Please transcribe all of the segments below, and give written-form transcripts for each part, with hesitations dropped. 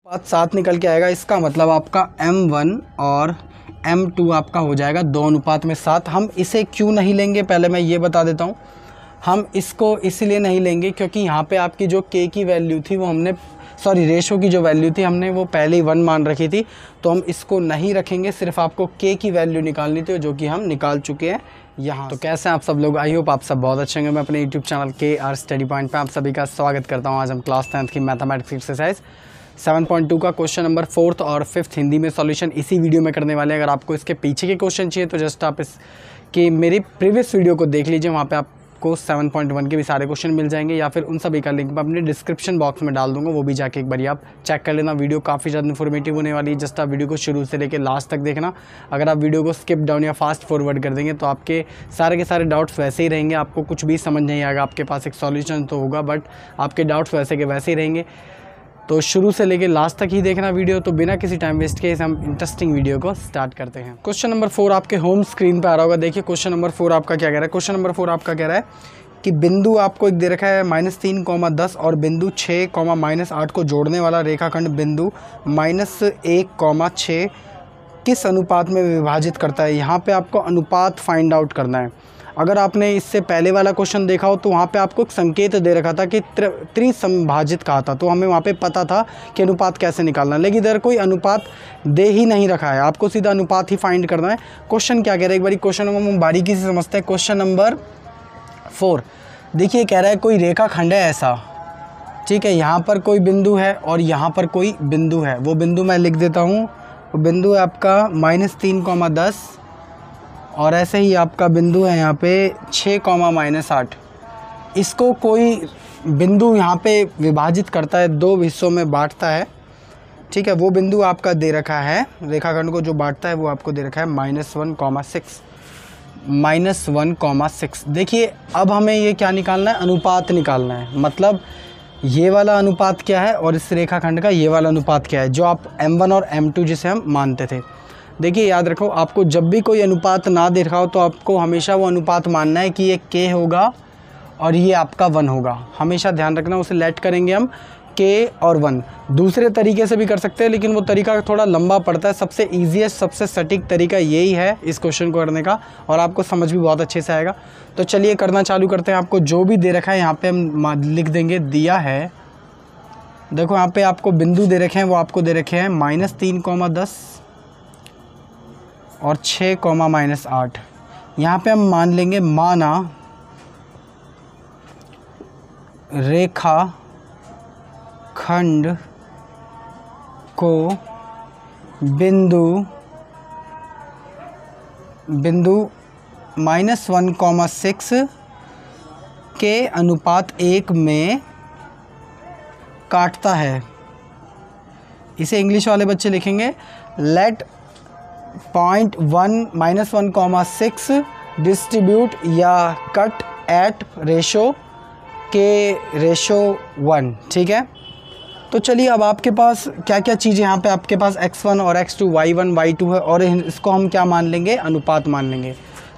अनुपात 7 निकल के आएगा। इसका मतलब आपका M1 और M2 आपका हो जाएगा 2 अनुपात में 7। हम इसे क्यों नहीं लेंगे पहले मैं ये बता देता हूँ। हम इसको इसलिए नहीं लेंगे क्योंकि यहाँ पे आपकी जो K की वैल्यू थी वो हमने रेशो की जो वैल्यू थी हमने वो पहले ही 1 मान रखी थी, तो हम इसको नहीं रखेंगे। सिर्फ आपको K की वैल्यू निकालनी थी जो कि हम निकाल चुके हैं यहाँ। तो कैसे हैं आप सब लोग? आई होप आप सब बहुत अच्छे होंगे। मैं अपने YouTube channel KR study point पे आप सभी का स्वागत करता हूँ। आज हम क्लास 10th की मैथमेटिक्स एक्सरसाइज 7.2 का क्वेश्चन नंबर 4th और 5th हिंदी में सॉल्यूशन इसी वीडियो में करने वाले हैं। अगर आपको इसके पीछे के क्वेश्चन चाहिए तो जस्ट आप इसकी मेरी प्रीवियस वीडियो को देख लीजिए, वहाँ पे आपको 7.1 के भी सारे क्वेश्चन मिल जाएंगे, या फिर उन सभी का लिंक मैं अपने डिस्क्रिप्शन बॉक्स में डाल दूंगा, वो भी जाके एक बार आप चेक कर लेना। वीडियो काफ़ी ज़्यादा इन्फॉर्मेटिव होने वाली है। जस्ट आप वीडियो को शुरू से लेकर लास्ट तक देखना। अगर आप वीडियो को स्किप डाउन या फास्ट फॉरवर्ड कर देंगे तो आपके सारे के सारे डाउट्स वैसे ही रहेंगे, आपको कुछ भी समझ नहीं आएगा। आपके पास एक सॉल्यूशन तो होगा बट आपके डाउट्स वैसे के वैसे ही रहेंगे। तो शुरू से लेके लास्ट तक ही देखना वीडियो। तो बिना किसी टाइम वेस्ट के हम इंटरेस्टिंग वीडियो को स्टार्ट करते हैं। क्वेश्चन नंबर 4 आपके होम स्क्रीन पे आ रहा होगा। देखिए क्वेश्चन नंबर 4 आपका क्या कह रहा है। क्वेश्चन नंबर 4 आपका कह रहा है कि बिंदु आपको एक दे रखा है -3, 10 और बिंदु 6, -8 को जोड़ने वाला रेखाखंड बिंदु -1, 6 किस अनुपात में विभाजित करता है। यहाँ पे आपको अनुपात फाइंड आउट करना है। अगर आपने इससे पहले वाला क्वेश्चन देखा हो तो वहाँ पे आपको एक संकेत दे रखा था कि त्रिसंभाजित कहा था, तो हमें वहाँ पे पता था कि अनुपात कैसे निकालना है। लेकिन इधर कोई अनुपात दे ही नहीं रखा है, आपको सीधा अनुपात ही फाइंड करना है। क्वेश्चन क्या कह रहा है एक बारी क्वेश्चन को हम बारीकी से समझते हैं। क्वेश्चन नंबर 4 देखिए कह रहा है कोई रेखाखंड है ऐसा, ठीक है, यहाँ पर कोई बिंदु है और यहाँ पर कोई बिंदु है। वो बिंदु मैं लिख देता हूँ। वो बिंदु है आपका -3, 10 और ऐसे ही आपका बिंदु है यहाँ पे 6, -8। इसको कोई बिंदु यहाँ पे विभाजित करता है, 2 हिस्सों में बांटता है, ठीक है। वो बिंदु आपका दे रखा है, रेखाखंड को जो बांटता है वो आपको दे रखा है -1,6। देखिए अब हमें ये क्या निकालना है, अनुपात निकालना है। मतलब ये वाला अनुपात क्या है और इस रेखाखंड का ये वाला अनुपात क्या है, जो आप M1 और M2 जिसे हम मानते थे। देखिए याद रखो, आपको जब भी कोई अनुपात ना दे रखा हो तो आपको हमेशा वो अनुपात मानना है कि ये K होगा और ये आपका 1 होगा। हमेशा ध्यान रखना, उसे लेट करेंगे हम K और 1। दूसरे तरीके से भी कर सकते हैं लेकिन वो तरीका थोड़ा लंबा पड़ता है। सबसे ईजीएस्ट सबसे सटीक तरीका यही है इस क्वेश्चन को करने का, और आपको समझ भी बहुत अच्छे से आएगा। तो चलिए करना चालू करते हैं। आपको जो भी दे रखा है यहाँ पे हम लिख देंगे, दिया है। देखो यहाँ पे आपको बिंदु दे रखे हैं, वो आपको दे रखे हैं -3, 10 और 6, -8। यहाँ पे हम मान लेंगे, माना रेखा खंड को बिंदु -1, 6 के अनुपात 1 में काटता है। इसे इंग्लिश वाले बच्चे लिखेंगे, लेट पॉइंट 1, 6 डिस्ट्रीब्यूट या कट एट रेशो K/1, ठीक है। तो चलिए अब आपके पास क्या क्या चीज़ें यहाँ पे आपके पास x1 और x2, y1, y2 है, और इसको हम क्या मान लेंगे, अनुपात मान लेंगे।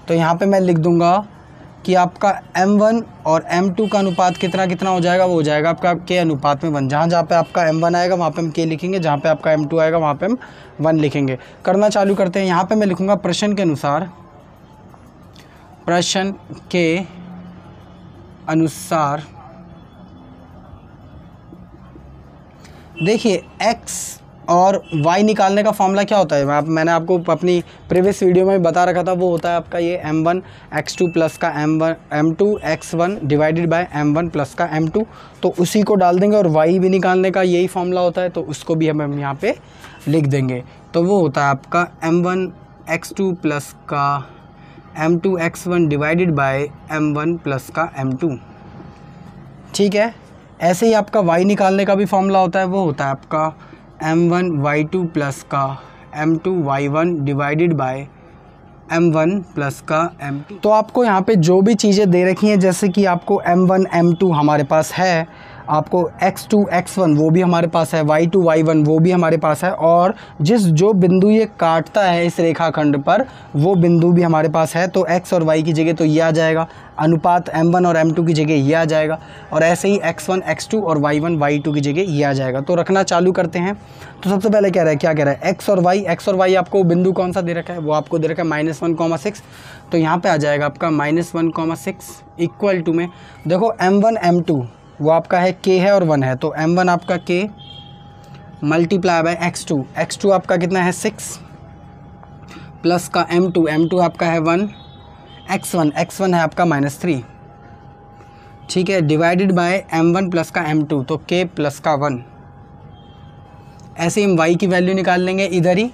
तो यहाँ पे मैं लिख दूँगा कि आपका M1 और M2 का अनुपात कितना कितना हो जाएगा, वो हो जाएगा आपका K अनुपात में 1। जहाँ पे आपका M1 आएगा वहाँ पे हम K लिखेंगे, जहाँ पे आपका M2 आएगा वहाँ पे हम 1 लिखेंगे। करना चालू करते हैं। यहाँ पे मैं लिखूँगा प्रश्न के अनुसार देखिए x और y निकालने का फॉर्मूला क्या होता है, मैंने आपको अपनी प्रीवियस वीडियो में बता रखा था। वो होता है आपका ये M1 x2 प्लस का M2 x1 divided by M1 plus का M2। तो उसी को डाल देंगे, और y भी निकालने का यही फॉर्मूला होता है, तो उसको भी हम यहाँ पे लिख देंगे। तो वो होता है आपका M1 x2 प्लस का M2 x1 divided by M1 plus का M2, ठीक है। ऐसे ही आपका y निकालने का भी फॉर्मूला होता है, वो होता है आपका M1 y2 प्लस का M2 y1 divided by M1 plus का M2। तो आपको यहाँ पे जो भी चीज़ें दे रखी हैं, जैसे कि आपको M1 M2 हमारे पास है, आपको x2 x1 वो भी हमारे पास है, y2 y1 वो भी हमारे पास है, और जो बिंदु ये काटता है इस रेखाखंड पर वो बिंदु भी हमारे पास है। तो x और y की जगह तो ये आ जाएगा, अनुपात m1 और m2 की जगह ये आ जाएगा, और ऐसे ही x1 x2 और y1 y2 की जगह ये आ जाएगा। तो रखना चालू करते हैं। तो सबसे पहले क्या कह रहा है x और y आपको बिंदु कौन सा दे रखा है, वो आपको दे रखा है -1,6। तो यहाँ पे आ जाएगा आपका -1,6 इक्वल टू में देखो m1 m2 वो आपका है k है और 1 है, तो m1 आपका k मल्टीप्लाई बाय x2 आपका कितना है 6 प्लस का m2 आपका है 1, x1 है आपका -3, ठीक है, डिवाइडेड बाय m1 प्लस का m2 तो k प्लस का 1। ऐसे हम y की वैल्यू निकाल लेंगे इधर ही।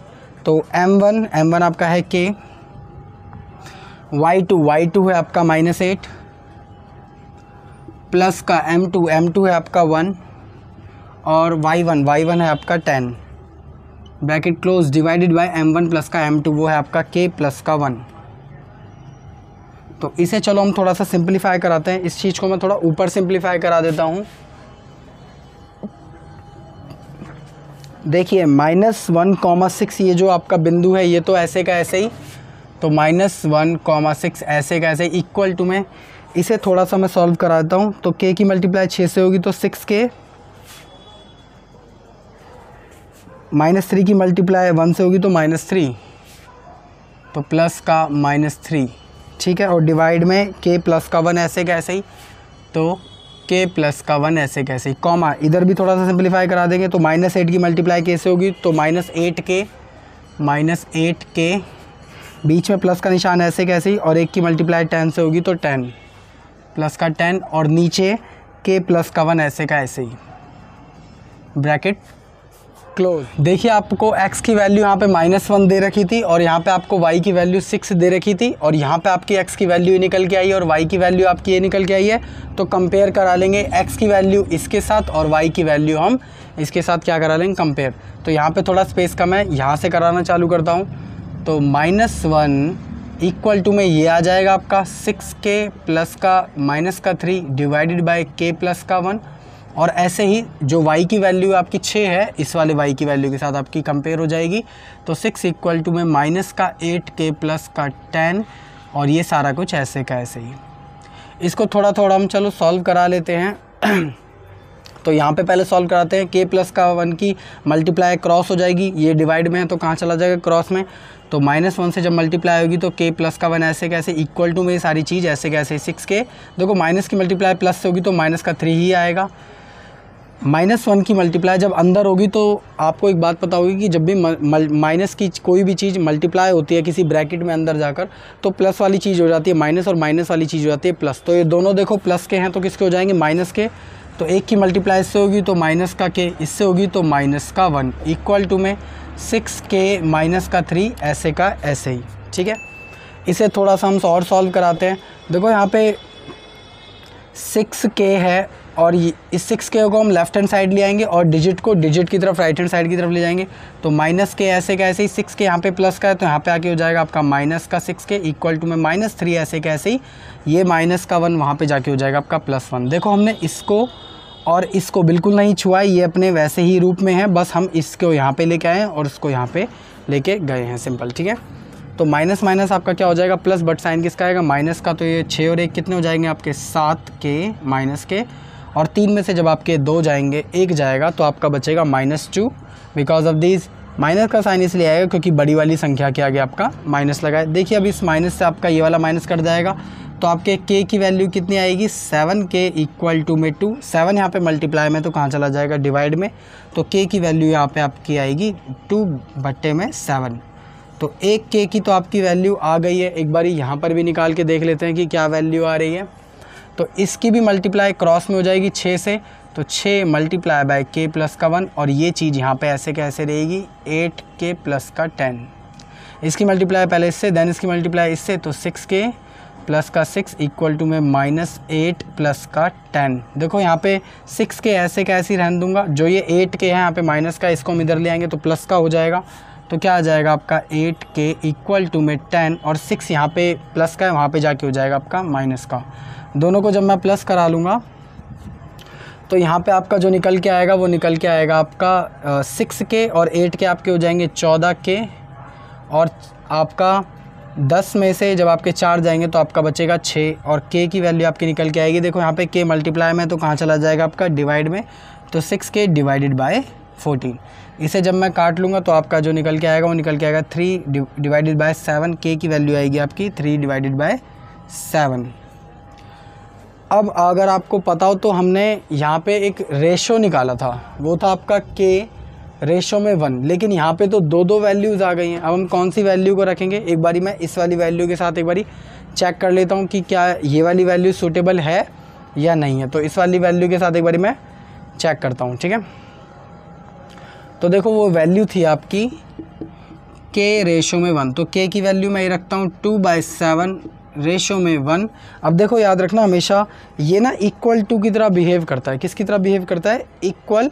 तो m1 आपका है k, y2 है आपका -8 प्लस का m2 है आपका 1 और y1 है आपका 10, bracket close, divided by m1 plus का m2 वो है आपका k प्लस का 1। तो इसे चलो हम थोड़ा सा सिंप्लीफाई कराते हैं। इस चीज़ को मैं थोड़ा ऊपर सिंप्लीफाई करा देता हूँ। देखिए -1,6 ये जो आपका बिंदु है ये तो ऐसे का ऐसे ही, तो -1,6 ऐसे का ऐसे इक्वल टू में इसे थोड़ा सा मैं सॉल्व करा देता हूँ। तो k की मल्टीप्लाई 6 से होगी तो 6k, -3 की मल्टीप्लाई 1 से होगी तो -3, तो प्लस का -3, ठीक है, और डिवाइड में k प्लस का 1 ऐसे कैसे ही, तो k प्लस का 1 ऐसे कैसे ही, कॉमा इधर भी थोड़ा सा सिंप्लीफाई करा देंगे। तो -8 की मल्टीप्लाई k से होगी तो -8k, बीच में प्लस का निशान ऐसे कैसे ही, और 1 की मल्टीप्लाई 10 से होगी तो 10 प्लस का 10, और नीचे k प्लस का 1 ऐसे का ऐसे ही, ब्रैकेट क्लोज। देखिए आपको x की वैल्यू यहाँ पे -1 दे रखी थी, और यहाँ पे आपको y की वैल्यू 6 दे रखी थी, और यहाँ पे आपकी x की वैल्यू निकल के आई है और y की वैल्यू आपकी ये निकल के आई है। तो कंपेयर करा लेंगे x की वैल्यू इसके साथ और y की वैल्यू हम इसके साथ क्या करा लेंगे, कंपेयर। तो यहाँ पे थोड़ा स्पेस कम है, यहाँ से कराना चालू करता हूँ। तो -1 इक्वल टू में ये आ जाएगा आपका 6k प्लस का -3 डिवाइडेड बाय k प्लस का 1, और ऐसे ही जो y की वैल्यू आपकी 6 है इस वाले y की वैल्यू के साथ आपकी कंपेयर हो जाएगी। तो 6 इक्वल टू में -8k प्लस का 10, और ये सारा कुछ ऐसे का ऐसे ही। इसको थोड़ा थोड़ा हम चलो सॉल्व करा लेते हैं। तो यहाँ पे पहले सॉल्व कराते हैं। k प्लस का 1 की मल्टीप्लाई क्रॉस हो जाएगी, ये डिवाइड में है तो कहाँ चला जाएगा, क्रॉस में। तो -1 से जब मल्टीप्लाई होगी तो k प्लस का 1 ऐसे कैसे इक्वल टू में ये सारी चीज़ ऐसे कैसे 6k। देखो माइनस की मल्टीप्लाई प्लस से होगी तो -3 ही आएगा। -1 की मल्टीप्लाई जब अंदर होगी तो आपको एक बात पता होगी कि जब भी माइनस की कोई भी चीज़ मल्टीप्लाई होती है किसी ब्रैकेट में अंदर जाकर तो प्लस वाली चीज़ हो जाती है माइनस, और माइनस वाली चीज़ हो जाती है प्लस। तो ये दोनों देखो प्लस के हैं तो किसके हो जाएंगे, माइनस के। तो 1 की मल्टीप्लाई इससे होगी तो माइनस का k, इससे होगी तो माइनस का 1 इक्वल टू में 6k - 3 ऐसे का ऐसे ही। ठीक है, इसे थोड़ा सा हम और सॉल्व कराते हैं। देखो यहाँ पे 6k है और इस 6k को हम लेफ्ट हैंड साइड ले आएंगे और डिजिट को डिजिट की तरफ राइट हैंड साइड की तरफ ले जाएंगे। तो -k ऐसे का ऐसे ही, 6k यहाँ पे प्लस का है तो यहाँ पे आके हो जाएगा आपका माइनस का 6k इक्वल टू में -3 ऐसे का ऐसे ही, ये माइनस का 1 वहाँ पे जाके हो जाएगा आपका +1। देखो हमने इसको और इसको बिल्कुल नहीं छुआ, ये अपने वैसे ही रूप में है, बस हम इसको यहाँ पे लेके आए हैं और इसको यहाँ पे लेके गए हैं, सिंपल। ठीक है, तो माइनस माइनस आपका क्या हो जाएगा प्लस, बट साइन किसका आएगा, माइनस का। तो ये 6 और 1 कितने हो जाएंगे आपके 7k माइनस के, और 3 में से जब आपके 2 जाएंगे 1 जाएगा तो आपका बचेगा -2 बिकॉज ऑफ दिस। माइनस का साइन इसलिए आएगा क्योंकि बड़ी वाली संख्या के आगे आपका माइनस लगा है। देखिए अब इस माइनस से आपका ये वाला माइनस कट जाएगा तो आपके k की वैल्यू कितनी आएगी, 7k इक्वल टू में 2। 7 यहाँ पे मल्टीप्लाई में तो कहाँ चला जाएगा, डिवाइड में। तो k की वैल्यू यहाँ पे आपकी आएगी 2/7। तो 1k की तो आपकी वैल्यू आ गई है। एक बार यहाँ पर भी निकाल के देख लेते हैं कि क्या वैल्यू आ रही है। तो इसकी भी मल्टीप्लाई क्रॉस में हो जाएगी 6 से, तो 6 मल्टीप्लाई बाय k प्लस का 1, और ये चीज़ यहाँ पे ऐसे कैसे रहेगी 8k प्लस का 10। इसकी मल्टीप्लाई पहले इससे, देन इसकी मल्टीप्लाई इससे, तो 6k प्लस का 6 इक्वल टू में -8 प्लस का 10। देखो यहाँ पे 6k ऐसे कैसे रहने दूंगा, जो ये 8k है यहाँ पे माइनस का, इसको हम इधर ले आएंगे तो प्लस का हो जाएगा। तो क्या आ जाएगा आपका 8k इक्वल टू में 10, और 6 यहाँ पे प्लस का है, वहाँ पे जाके हो जाएगा आपका माइनस का। दोनों को जब मैं प्लस करा लूँगा तो यहाँ पे आपका जो निकल के आएगा वो निकल के आएगा आपका 6K और 8K आपके हो जाएंगे 14K, और आपका 10 में से जब आपके 4 जाएंगे तो आपका बचेगा 6, और K की वैल्यू आपकी निकल के आएगी। देखो यहाँ पे K मल्टीप्लाई में तो कहाँ चला जाएगा आपका डिवाइड में, तो 6K डिवाइडेड बाय 14। इसे जब मैं काट लूँगा तो आपका जो निकल के आएगा वो निकल के आएगा 3 डिवाइडेड बाय 7। K की वैल्यू आएगी आपकी 3 डिवाइडेड बाय 7। अब अगर आपको पता हो तो हमने यहाँ पे एक रेशो निकाला था, वो था आपका K रेशो में 1, लेकिन यहाँ पे तो दो वैल्यूज़ आ गई हैं। अब हम कौन सी वैल्यू को रखेंगे, एक बारी मैं इस वाली वैल्यू के साथ एक बारी चेक कर लेता हूँ कि क्या ये वाली वैल्यू सूटेबल है या नहीं है। तो इस वाली वैल्यू के साथ एक बारी मैं चेक करता हूँ, ठीक है। तो देखो वो वैल्यू थी आपकी K रेशो में 1, तो K की वैल्यू मैं ये रखता हूँ 2/7 रेशो में 1। अब देखो याद रखना हमेशा ये ना इक्वल टू की तरह बिहेव करता है। किसकी तरह बिहेव करता है, इक्वल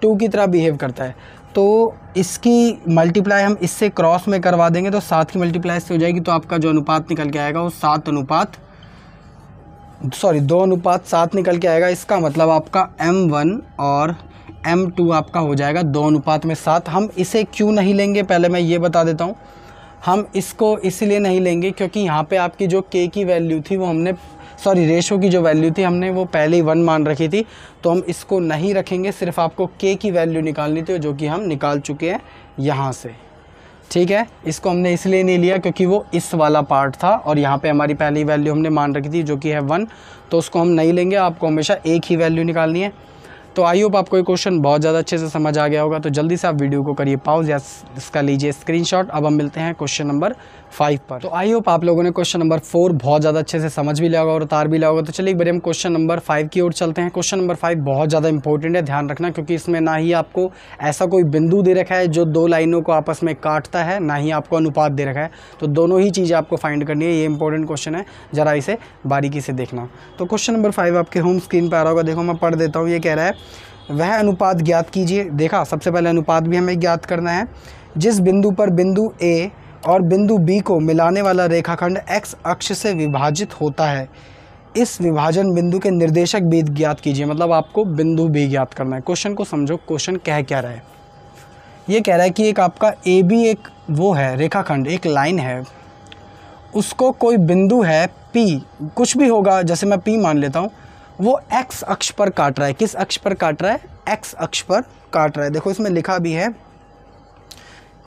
टू की तरह बिहेव करता है। तो इसकी मल्टीप्लाई हम इससे क्रॉस में करवा देंगे तो 7 की मल्टीप्लाई से हो जाएगी, तो आपका जो अनुपात निकल के आएगा वो 2:7 निकल के आएगा। इसका मतलब आपका M1 और M2 आपका हो जाएगा 2:7। हम इसे क्यों नहीं लेंगे पहले मैं ये बता देता हूँ। हम इसको इसलिए नहीं लेंगे क्योंकि यहाँ पे आपकी जो K की वैल्यू थी वो हमने रेशो की जो वैल्यू थी हमने वो पहले ही 1 मान रखी थी, तो हम इसको नहीं रखेंगे। सिर्फ आपको K की वैल्यू निकालनी थी जो कि हम निकाल चुके हैं यहाँ से, ठीक है। इसको हमने इसलिए नहीं लिया क्योंकि वो इस वाला पार्ट था और यहाँ पे हमारी पहली वैल्यू हमने मान रखी थी जो कि है 1, तो उसको हम नहीं लेंगे। आपको हमेशा एक ही वैल्यू निकालनी है। तो आई होप आपको ये क्वेश्चन बहुत ज़्यादा अच्छे से समझ आ गया होगा। तो जल्दी से आप वीडियो को करिए पॉज या इसका लीजिए स्क्रीनशॉट। अब हम मिलते हैं क्वेश्चन नंबर 5 पर। तो आई होप आप लोगों ने क्वेश्चन नंबर 4 बहुत ज़्यादा अच्छे से समझ भी लिया होगा और उतार भी लिया होगा। तो चलिए एक बार हम क्वेश्चन नंबर 5 की ओर चलते हैं। क्वेश्चन नंबर 5 बहुत ज़्यादा इंपॉर्टेंट है, ध्यान रखना, क्योंकि इसमें ना ही आपको ऐसा कोई बिंदु दे रखा है जो दो लाइनों को आपस में काटता है, ना ही आपको अनुपात दे रखा है। तो दोनों ही चीज़ें आपको फाइंड करनी है। ये इंपॉर्टेंट क्वेश्चन है, ज़रा इसे बारीकी से देखना। तो क्वेश्चन नंबर 5 आपके होम स्क्रीन पर आ रहा होगा। देखो मैं पढ़ देता हूँ। ये कह रहा है वह अनुपात ज्ञात कीजिए। देखा, सबसे पहले अनुपात भी हमें ज्ञात करना है। जिस बिंदु पर बिंदु A और बिंदु B को मिलाने वाला रेखाखंड x अक्ष से विभाजित होता है, इस विभाजन बिंदु के निर्देशक भी ज्ञात कीजिए। मतलब आपको बिंदु B ज्ञात करना है। क्वेश्चन को समझो, क्वेश्चन कह क्या रहा है। ये कह रहा है कि एक आपका AB एक वो है रेखाखंड, एक लाइन है, उसको कोई बिंदु है P, कुछ भी होगा, जैसे मैं P मान लेता हूँ, वो x अक्ष पर काट रहा है। किस अक्ष पर काट रहा है, x अक्ष पर काट रहा है। देखो इसमें लिखा भी है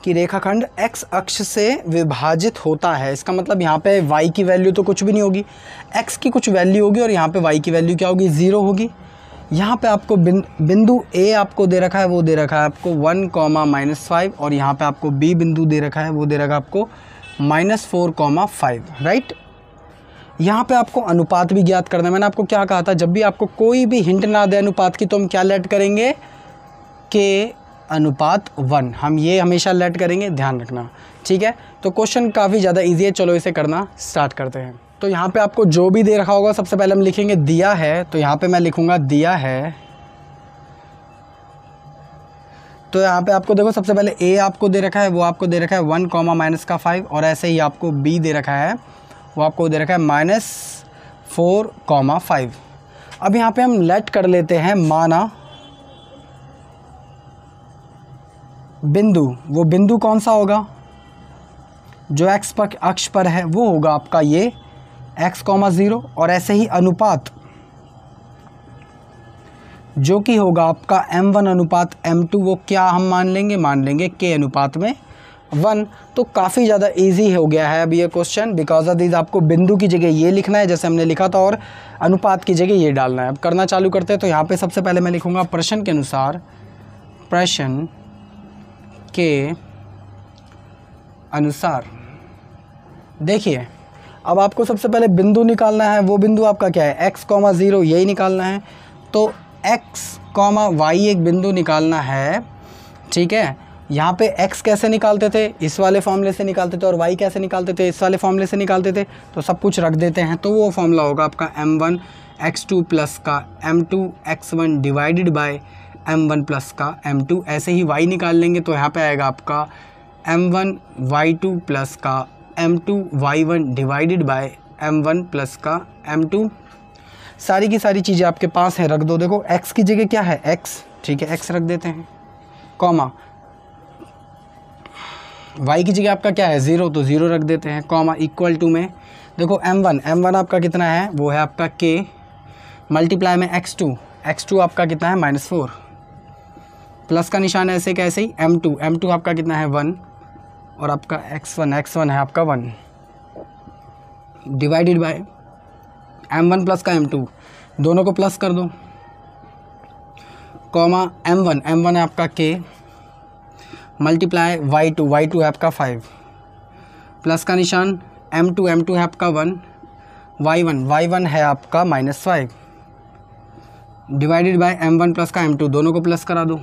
कि रेखाखंड x अक्ष से विभाजित होता है। इसका मतलब यहाँ पे y की वैल्यू तो कुछ भी नहीं होगी, x की कुछ वैल्यू होगी, और यहाँ पे y की वैल्यू क्या होगी, 0 होगी। यहाँ पे आपको बिंदु A आपको दे रखा है, वो दे रखा है आपको 1,-5, और यहाँ पे आपको B बिंदु दे रखा है, वो दे रखा है आपको -4,5, राइट। यहाँ पे आपको अनुपात भी ज्ञात करना है। मैंने आपको क्या कहा था, जब भी आपको कोई भी हिंट ना दे अनुपात की तो हम क्या लेट करेंगे, K अनुपात 1, हम ये हमेशा लेट करेंगे, ध्यान रखना, ठीक है। तो क्वेश्चन काफ़ी ज़्यादा इजी है, चलो इसे करना स्टार्ट करते हैं। तो यहाँ पे आपको जो भी दे रखा होगा सबसे पहले हम लिखेंगे दिया है, तो यहाँ पे मैं लिखूँगा दिया है। तो यहाँ पे आपको देखो सबसे पहले A आपको दे रखा है, वो आपको दे रखा है 1,-5, और ऐसे ही आपको B दे रखा है, वो आपको दे रखा है -4,5। अब यहाँ पे हम लेट कर लेते हैं माना बिंदु, वो बिंदु कौन सा होगा जो x अक्ष पर है, वो होगा आपका ये x,0, और ऐसे ही अनुपात जो कि होगा आपका M1 अनुपात M2, वो क्या हम मान लेंगे K अनुपात में 1। तो काफ़ी ज़्यादा इजी हो गया है अब ये क्वेश्चन, बिकॉज ऑफ दिस आपको बिंदु की जगह ये लिखना है जैसे हमने लिखा था, और अनुपात की जगह ये डालना है। अब करना चालू करते हैं। तो यहाँ पे सबसे पहले मैं लिखूँगा प्रश्न के अनुसार, प्रश्न के अनुसार। देखिए अब आपको सबसे पहले बिंदु निकालना है, वो बिंदु आपका क्या है, x,0, यही निकालना है। तो x, y एक बिंदु निकालना है, ठीक है। यहाँ पे x कैसे निकालते थे, इस वाले फॉर्मूले से निकालते थे, और y कैसे निकालते थे, इस वाले फॉर्मूले से निकालते थे। तो सब कुछ रख देते हैं, तो वो फॉर्मूला होगा आपका m1 x2 प्लस का m2 x1 divided by m1 plus का m2। ऐसे ही y निकाल लेंगे तो यहाँ पे आएगा आपका m1 y2 प्लस का m2 y1 divided by m1 plus का m2। सारी की सारी चीज़ें आपके पास हैं, रख दो। देखो x की जगह क्या है, x, ठीक है, x रख देते हैं, कॉमा y की जगह आपका क्या है 0, तो 0 रख देते हैं, कॉमा इक्वल टू में देखो m1 आपका कितना है, वो है आपका k, मल्टीप्लाई में x2 आपका कितना है -4, प्लस का निशान ऐसे कैसे ही m2 आपका कितना है 1, और आपका x1 है आपका 1, डिवाइडेड बाय m1 प्लस का m2, दोनों को प्लस कर दो, कॉमा m1 है आपका k, मल्टीप्लाई y2 है आपका 5, प्लस का निशान m2 है आपका 1, y1 है आपका -5, डिवाइडेड बाय m1 प्लस का m2, दोनों को प्लस करा दो।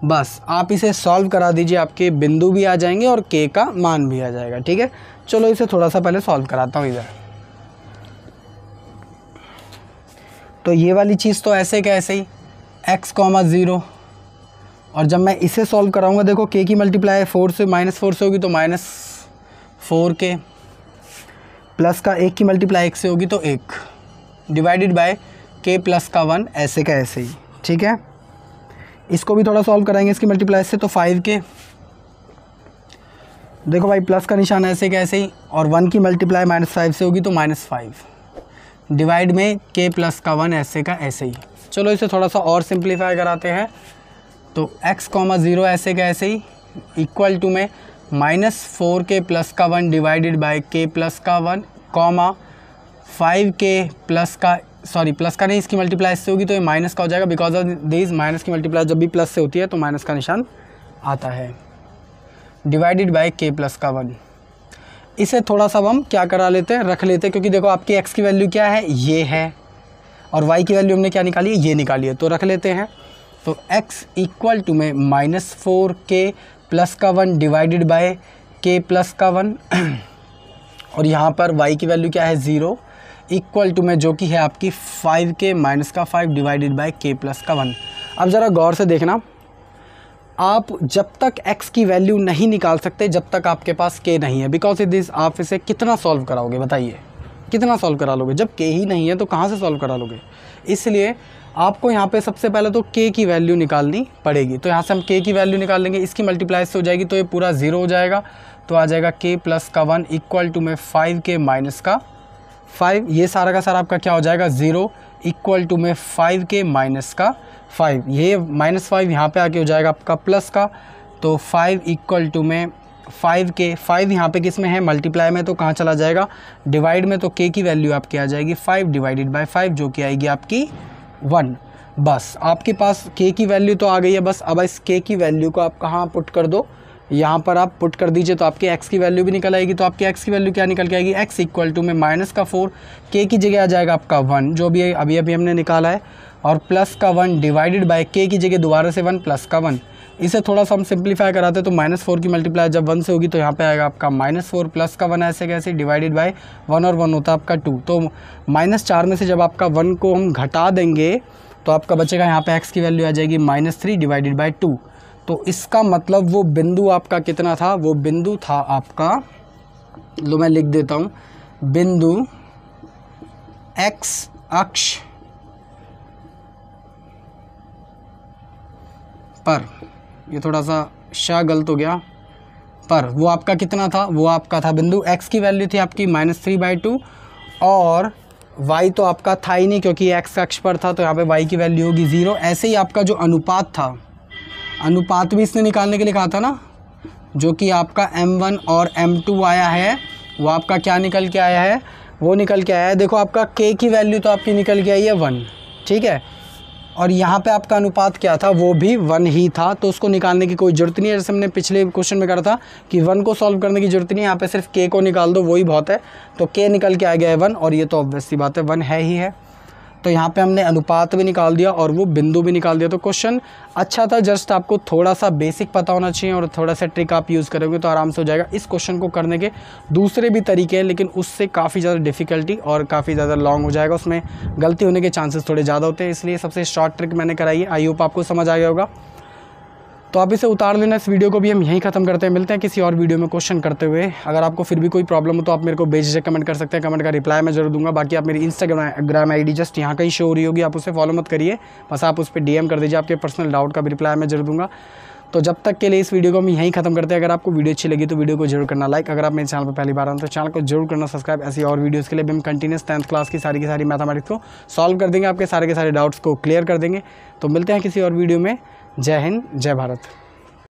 बस आप इसे सॉल्व करा दीजिए, आपके बिंदु भी आ जाएंगे और k का मान भी आ जाएगा। ठीक है, चलो इसे थोड़ा सा पहले सॉल्व कराता हूँ इधर। तो ये वाली चीज़ तो ऐसे कैसे ही x, 0, और जब मैं इसे सॉल्व कराऊंगा देखो k की मल्टीप्लाई 4 से -4 से होगी तो -4k, प्लस का 1 की मल्टीप्लाई 1 से होगी तो 1, डिवाइडेड बाय k प्लस का 1, ऐसे का ऐसे ही। ठीक है, इसको भी थोड़ा सॉल्व कराएंगे इसकी मल्टीप्लाई से, तो 5k, देखो भाई प्लस का निशान ऐसे कैसे ही, और 1 की मल्टीप्लाई -5 से होगी तो -5, डिवाइड में k प्लस का 1, ऐसे का ऐसे ही। चलो इसे थोड़ा सा और सिंप्लीफाई कराते हैं, तो x, 0 ऐसे का ऐसे ही, इक्वल टू में -4k प्लस का 1 डिवाइडेड बाय k प्लस का 1, कॉमा 5k प्लस का, सॉरी प्लस का नहीं, इसकी मल्टीप्लाई इससे होगी तो ये माइनस का हो जाएगा, बिकॉज ऑफ दिस माइनस की मल्टीप्लाई जब भी प्लस से होती है तो माइनस का निशान आता है, डिवाइडेड बाय k प्लस का 1। इसे थोड़ा सा हम क्या करा लेते हैं, रख लेते हैं, क्योंकि देखो आपकी x की वैल्यू क्या है, ये है, और y की वैल्यू हमने क्या निकाली है, ये निकाली है, तो रख लेते हैं। तो x इक्वल टू में -4k प्लस का 1 डिवाइडेड बाय k प्लस का 1 और यहाँ पर y की वैल्यू क्या है 0, इक्वल टू में जो कि है आपकी 5k माइनस का 5 डिवाइडेड बाय k प्लस का 1। अब ज़रा गौर से देखना, आप जब तक x की वैल्यू नहीं निकाल सकते जब तक आपके पास k नहीं है, बिकॉज इट दिस आप इसे कितना सॉल्व कराओगे, बताइए कितना सॉल्व करा लोगे, जब k ही नहीं है तो कहाँ से सॉल्व करा लोगे। इसलिए आपको यहाँ पे सबसे पहले तो k की वैल्यू निकालनी पड़ेगी, तो यहाँ से हम k की वैल्यू निकाल लेंगे, इसकी मल्टीप्लाई से हो जाएगी तो ये पूरा 0 हो जाएगा, तो आ जाएगा k प्लस का 1 इक्वल टू में 5k माइनस का 5, ये सारा का सारा आपका क्या हो जाएगा 0, इक्वल टू में 5k माइनस का 5, ये -5 यहाँ पे आके हो जाएगा आपका प्लस का, तो 5 इक्वल टू में 5k, 5 यहाँ पे किस में है, मल्टीप्लाई में, तो कहाँ चला जाएगा, डिवाइड में, तो k की वैल्यू आपकी आ जाएगी 5 डिवाइडेड बाय 5 जो कि आएगी आपकी 1। बस आपके पास k की वैल्यू तो आ गई है, बस अब इस k की वैल्यू को आप कहाँ पुट कर दो, यहाँ पर आप पुट कर दीजिए, तो आपकी x की वैल्यू भी निकल आएगी। तो आपकी x की वैल्यू क्या निकल के आएगी, x इक्वल टू में -4, k की जगह आ जाएगा आपका 1 जो भी अभी हमने निकाला है, और प्लस का 1 डिवाइडेड बाय k की जगह दोबारा से 1 प्लस का 1। इसे थोड़ा सा हम सिंप्लीफाई कराते हैं, तो -4 की मल्टीप्लाई जब 1 से होगी तो यहाँ पे आएगा आपका -4 प्लस का 1 ऐसे कैसे डिवाइडेड बाय 1 और 1 होता है आपका 2, तो -4 में से जब आपका 1 को हम घटा देंगे तो आपका बचेगा यहाँ पे x की वैल्यू आ जाएगी -3 डिवाइडेड बाय 2। तो इसका मतलब वो बिंदु आपका कितना था, वो बिंदु था आपका, लो मैं लिख देता हूँ, बिंदु x अक्ष पर, ये थोड़ा सा शाह गलत हो गया, पर वो आपका कितना था, वो आपका था बिंदु x की वैल्यू थी आपकी -3/2, और y तो आपका था ही नहीं क्योंकि x अक्ष पर था, तो यहाँ पे y की वैल्यू होगी 0। ऐसे ही आपका जो अनुपात था, अनुपात भी इसने निकालने के लिए कहा था ना, जो कि आपका m1 और m2 आया है, वो आपका क्या निकल के आया है, वो निकल के आया है, देखो आपका k की वैल्यू तो आपकी निकल के आई है 1, ठीक है, और यहाँ पे आपका अनुपात क्या था, वो भी 1 ही था, तो उसको निकालने की कोई ज़रूरत नहीं है, जैसे हमने पिछले क्वेश्चन में करा था कि 1 को सॉल्व करने की ज़रूरत नहीं है, यहाँ पे सिर्फ k को निकाल दो वही बहुत है, तो k निकल के आ गया है 1, और ये तो ऑब्वियस सी बात है 1 है ही है, तो यहाँ पे हमने अनुपात भी निकाल दिया और वो बिंदु भी निकाल दिया। तो क्वेश्चन अच्छा था, जस्ट आपको थोड़ा सा बेसिक पता होना चाहिए और थोड़ा सा ट्रिक आप यूज़ करोगे तो आराम से हो जाएगा। इस क्वेश्चन को करने के दूसरे भी तरीके हैं, लेकिन उससे काफ़ी ज़्यादा डिफ़िकल्टी और काफ़ी ज़्यादा लॉन्ग हो जाएगा, उसमें गलती होने के चांसेस थोड़े ज़्यादा होते हैं, इसलिए सबसे शॉर्ट ट्रिक मैंने कराई है। आई होप आपको समझ आ गया होगा। तो आप इसे उतार लेना। इस वीडियो को भी हम यहीं ख़त्म करते हैं, मिलते हैं किसी और वीडियो में क्वेश्चन करते हुए। अगर आपको फिर भी कोई प्रॉब्लम हो तो आप मेरे को बेझिझक कमेंट कर सकते हैं, कमेंट का रिप्लाई मैं जरूर दूंगा। बाकी आप मेरी इंस्टाग्राम आईडी जस्ट यहाँ कहीं शो हो रही होगी, आप उसे फॉलो मत करिए, बस आप उस पर DM कर दीजिए, आपके पर्सनल डाउट का भी रिप्लाई मैं जरूर दूंगा। तो जब तक के लिए इस वीडियो को हम यहीं खत्म करते हैं। अगर आपको वीडियो अच्छी लगी तो वीडियो को जरूर करना लाइक, अगर आप मेरे चैनल पर पहली बार आए तो चैनल को जरूर करना सब्सक्राइब। ऐसी और वीडियोस के लिए भी हम कंटिन्यूस 10th क्लास की सारी मैथमेटिक्स को सॉल्व कर देंगे, आपके सारे के सारे डाउट्स को क्लियर कर देंगे। तो मिलते हैं किसी और वीडियो में। जय हिंद, जय भारत।